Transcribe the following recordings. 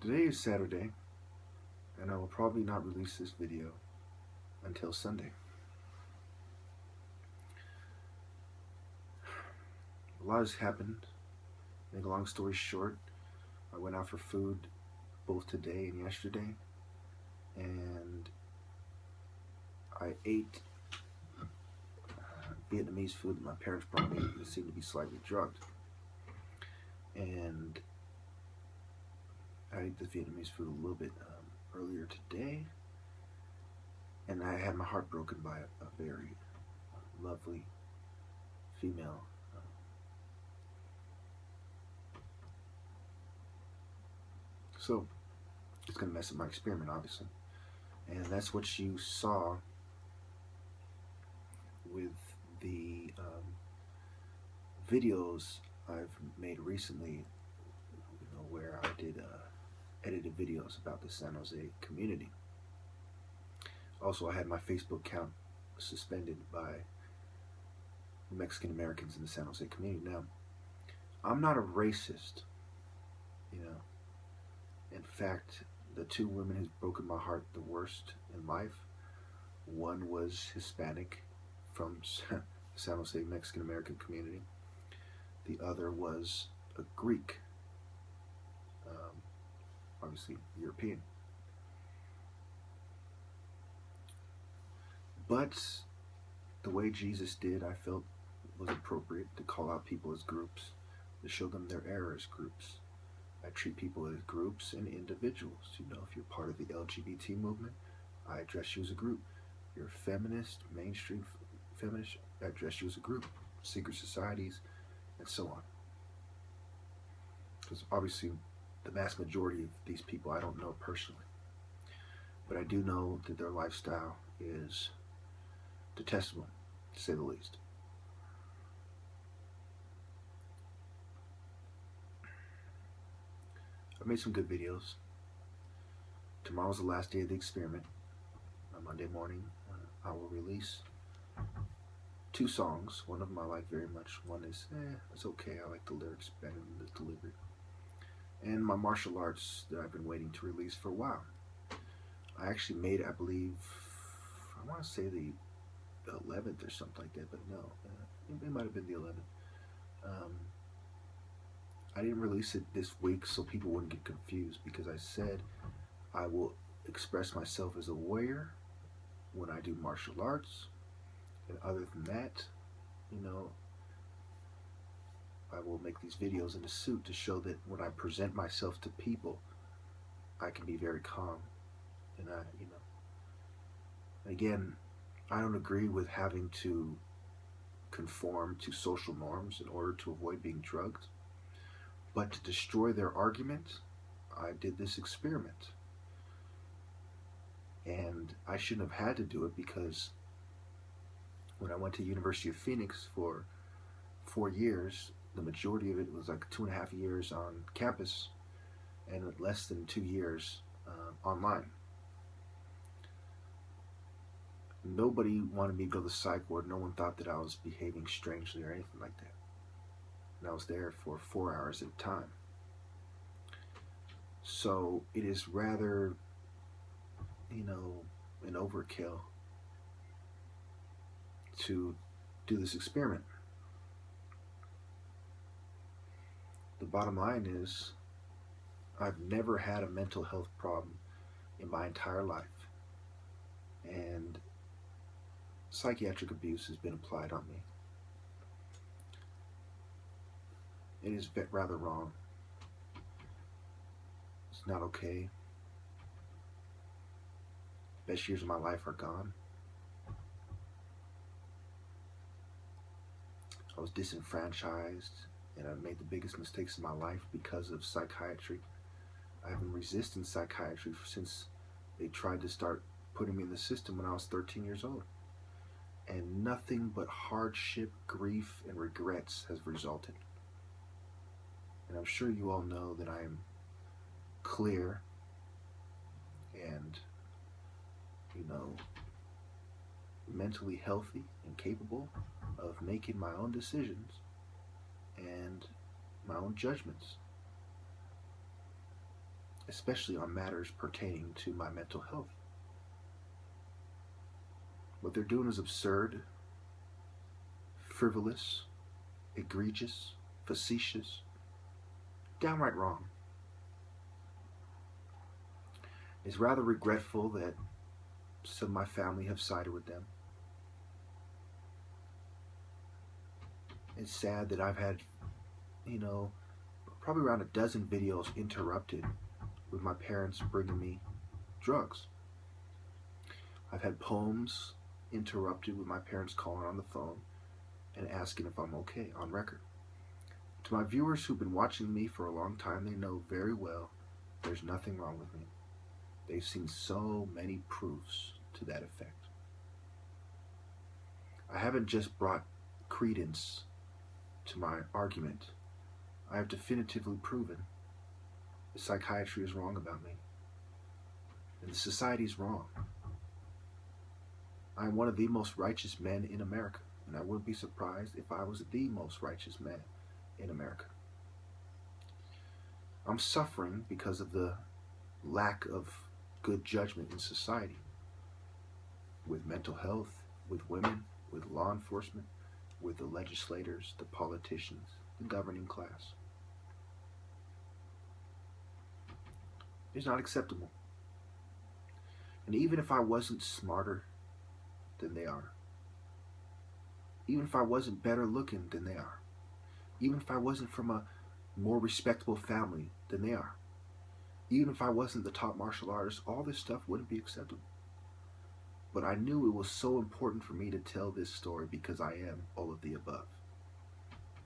Today is Saturday, and I will probably not release this video until Sunday. A lot has happened. Make a long story short, I went out for food both today and yesterday, and I ate Vietnamese food that my parents brought me that seemed to be slightly drugged. And I ate the Vietnamese food a little bit earlier today, and I had my heart broken by a very lovely female. So it's going to mess up my experiment, obviously. And that's what you saw with the videos I've made recently, where I did edited videos about the San Jose community. Also, I had my Facebook account suspended by Mexican Americans in the San Jose community. Now, I'm not a racist, In fact, the two women who's broken my heart the worst in life, one was Hispanic from the San Jose Mexican American community. The other was a Greek, obviously European. But the way Jesus did, I felt was appropriate to call out people as groups, to show them their error as groups. I treat people as groups and individuals. If you're part of the LGBT movement, I address you as a group. If you're a feminist, mainstream feminist, I address you as a group. Secret societies, and so on. Because obviously, the vast majority of these people I don't know personally. But I do know that their lifestyle is detestable, to say the least. I've made some good videos. Tomorrow's the last day of the experiment. On Monday morning, I will release 2 songs. One of them I like very much. One is, it's okay. I like the lyrics better than the delivery. And my martial arts that I've been waiting to release for a while. I actually made it, I believe, I want to say the 11th or something like that, but no, it might have been the 11th. I didn't release it this week so people wouldn't get confused, because I said I will express myself as a warrior when I do martial arts, and other than that, I will make these videos in a suit to show that when I present myself to people, I can be very calm. And again, I don't agree with having to conform to social norms in order to avoid being drugged. But to destroy their argument, I did this experiment. And I shouldn't have had to do it, because when I went to University of Phoenix for 4 years, the majority of it was like 2.5 years on campus and less than 2 years online. Nobody wanted me to go to the psych ward. No one thought that I was behaving strangely or anything like that. And I was there for 4 hours at a time. So it is rather, an overkill to do this experiment. The bottom line is, I've never had a mental health problem in my entire life. And psychiatric abuse has been applied on me. It is rather wrong. It's not okay. Best years of my life are gone. I was disenfranchised, and I've made the biggest mistakes of my life because of psychiatry. I've been resisting psychiatry since they tried to start putting me in the system when I was 13 years old. And nothing but hardship, grief, and regrets has resulted. And I'm sure you all know that I am clear and, mentally healthy and capable of making my own decisions and my own judgments. especially on matters pertaining to my mental health. What they're doing is absurd, frivolous, egregious, facetious, downright wrong. It's rather regretful that some of my family have sided with them. It's sad that I've had, probably around a dozen videos interrupted with my parents bringing me drugs. I've had poems interrupted with my parents calling on the phone and asking if I'm okay on record. To my viewers who've been watching me for a long time, they know very well there's nothing wrong with me. They've seen so many proofs to that effect. I haven't just brought credence to my argument. I have definitively proven the psychiatry is wrong about me, and the society is wrong. I am one of the most righteous men in America, and I wouldn't be surprised if I was the most righteous man in America. I'm suffering because of the lack of good judgment in society, with mental health, with women, with law enforcement, with the legislators, the politicians, the governing class. It's not acceptable. And even if I wasn't smarter than they are, even if I wasn't better looking than they are, even if I wasn't from a more respectable family than they are, even if I wasn't the top martial artist, all this stuff wouldn't be acceptable. But I knew it was so important for me to tell this story because I am all of the above.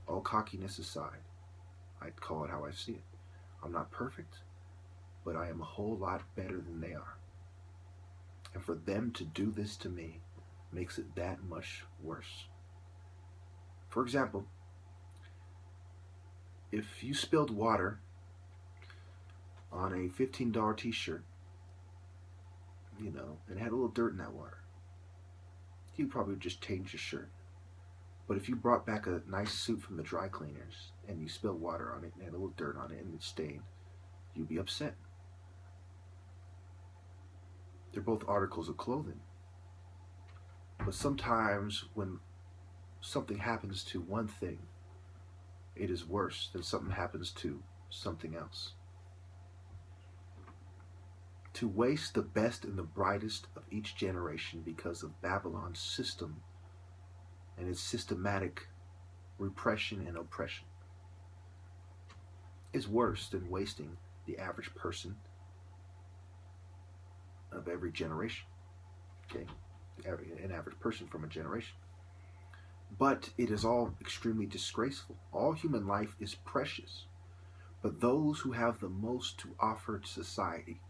All cockiness aside, I'd call it how I see it. I'm not perfect, but I am a whole lot better than they are. And for them to do this to me makes it that much worse. For example, if you spilled water on a $15 t-shirt, and had a little dirt in that water, you probably would just change your shirt. But if you brought back a nice suit from the dry cleaners and you spilled water on it and had a little dirt on it and it stained, you'd be upset. They're both articles of clothing. But sometimes when something happens to one thing, it is worse than something happens to something else. To waste the best and the brightest of each generation because of Babylon's system and its systematic repression and oppression is worse than wasting the average person of every generation. Okay? An average person from a generation. But it is all extremely disgraceful. All human life is precious. But those who have the most to offer to society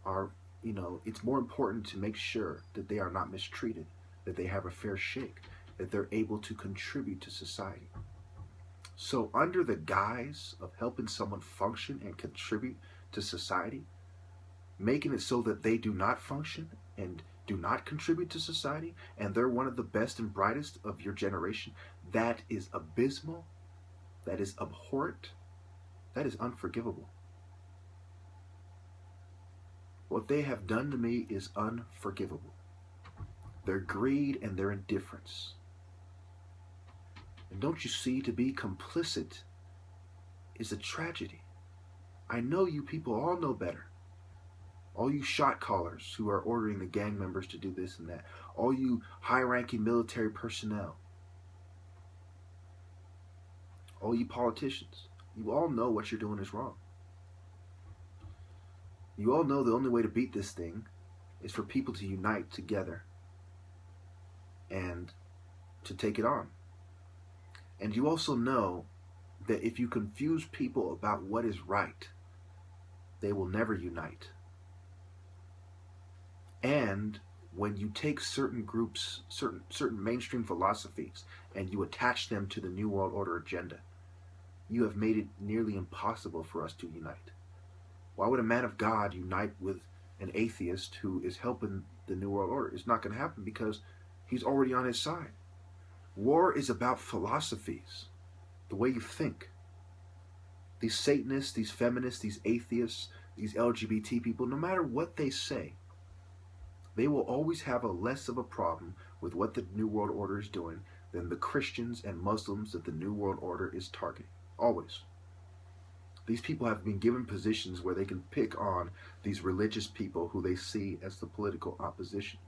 are, it's more important to make sure that they are not mistreated, that they have a fair shake, that they're able to contribute to society. So under the guise of helping someone function and contribute to society, making it so that they do not function and do not contribute to society, and they're one of the best and brightest of your generation, that is abysmal, that is abhorrent, that is unforgivable. What they have done to me is unforgivable. Their greed and their indifference. And don't you see, to be complicit is a tragedy. I know you people all know better. All you shot callers who are ordering the gang members to do this and that. All you high-ranking military personnel. All you politicians. You all know what you're doing is wrong. You all know the only way to beat this thing is for people to unite together and to take it on. And you also know that if you confuse people about what is right, they will never unite. And when you take certain groups, certain mainstream philosophies, and you attach them to the New World Order agenda, you have made it nearly impossible for us to unite. Why would a man of God unite with an atheist who is helping the New World Order? It's not going to happen because he's already on his side. War is about philosophies, the way you think. these Satanists, these feminists, these atheists, these LGBT people, no matter what they say, they will always have a less of a problem with what the New World Order is doing than the Christians and Muslims that the New World Order is targeting. Always. These people have been given positions where they can pick on these religious people who they see as the political opposition.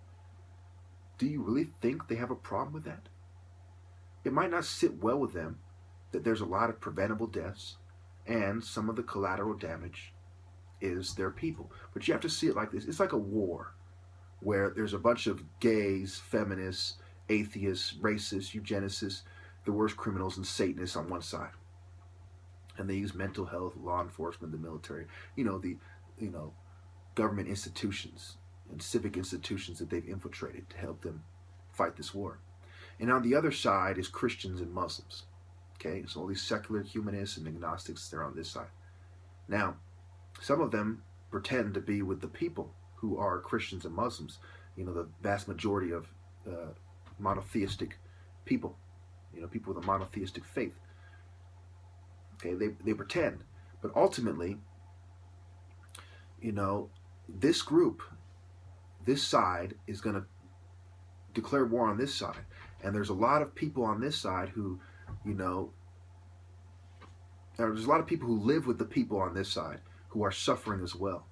Do you really think they have a problem with that? It might not sit well with them that there's a lot of preventable deaths, and some of the collateral damage is their people. But you have to see it like this. It's like a war where there's a bunch of gays, feminists, atheists, racists, eugenicists, the worst criminals, and Satanists on one side. And they use mental health, law enforcement, the military, the government institutions and civic institutions that they've infiltrated to help them fight this war. And on the other side is Christians and Muslims. Okay, so all these secular humanists and agnostics, they're on this side. Now, some of them pretend to be with the people who are Christians and Muslims, the vast majority of monotheistic people, people with a monotheistic faith. Okay, they pretend. But ultimately, this group, this side is going to declare war on this side. And there's a lot of people on this side who, there's a lot of people who live with the people on this side who are suffering as well.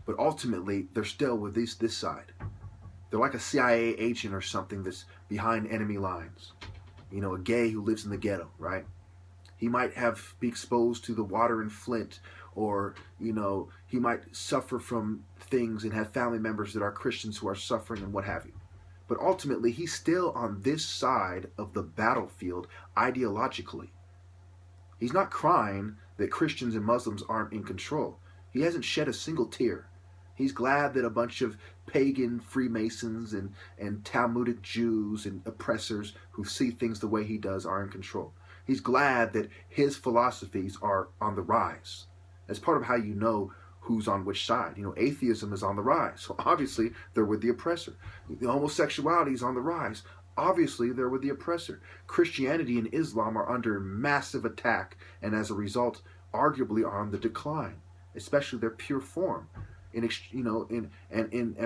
But ultimately, they're still with this side. They're like a CIA agent or something that's behind enemy lines. A gay who lives in the ghetto, right? He might be exposed to the water in Flint, or, he might suffer from things and have family members that are Christians who are suffering and what have you. But ultimately, he's still on this side of the battlefield ideologically. He's not crying that Christians and Muslims aren't in control. He hasn't shed a single tear. He's glad that a bunch of pagan Freemasons and Talmudic Jews and oppressors who see things the way he does are in control. He's glad that his philosophies are on the rise. That's part of how you know who's on which side. Atheism is on the rise. So obviously they're with the oppressor. The homosexuality is on the rise. Obviously they're with the oppressor. Christianity and Islam are under massive attack, and as a result, arguably are on the decline, especially their pure form. And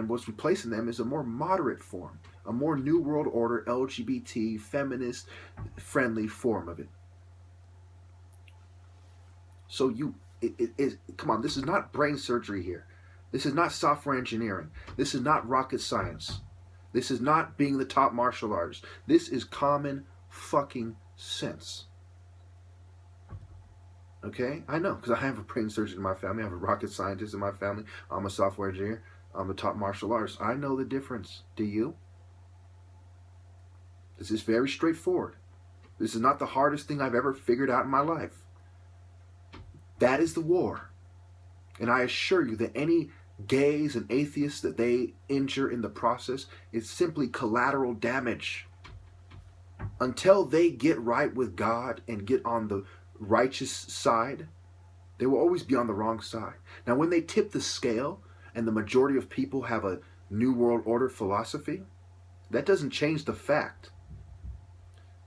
what's replacing them is a more moderate form, a more New World Order, LGBT, feminist, friendly form of it. So come on, this is not brain surgery here. This is not software engineering. This is not rocket science. This is not being the top martial artist. This is common fucking sense. Okay? I know, because I have a brain surgeon in my family. I have a rocket scientist in my family. I'm a software engineer. I'm a top martial artist. I know the difference. Do you? This is very straightforward. This is not the hardest thing I've ever figured out in my life. That is the war. And I assure you that any gays and atheists that they injure in the process is simply collateral damage. Until they get right with God and get on the righteous side, they will always be on the wrong side. Now, when they tip the scale and the majority of people have a New World Order philosophy, that doesn't change the fact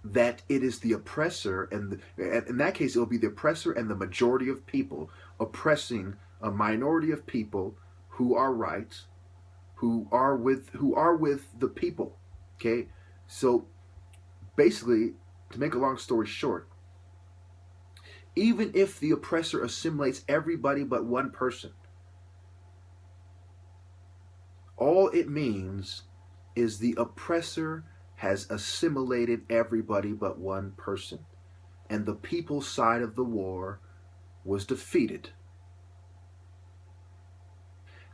that it is the oppressor, and in that case, it will be the oppressor and the majority of people oppressing a minority of people who are right, who are with the people. Okay, so basically, to make a long story short, even if the oppressor assimilates everybody but one person, all it means is the oppressor has assimilated everybody but one person, and the people's side of the war was defeated.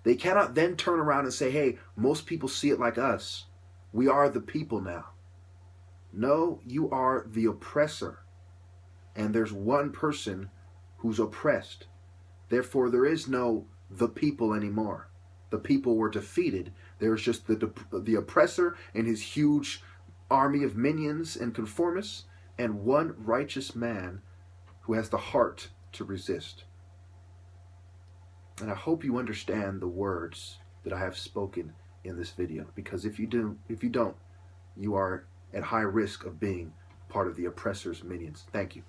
They cannot then turn around and say, hey, most people see it like us. We are the people now. No, you are the oppressor. And there's one person who's oppressed. Therefore, there is no the people anymore. The people were defeated. There's just the oppressor and his huge army of minions and conformists, and one righteous man who has the heart to resist. And I hope you understand the words that I have spoken in this video, because if you don't, you are at high risk of being part of the oppressor's minions. Thank you.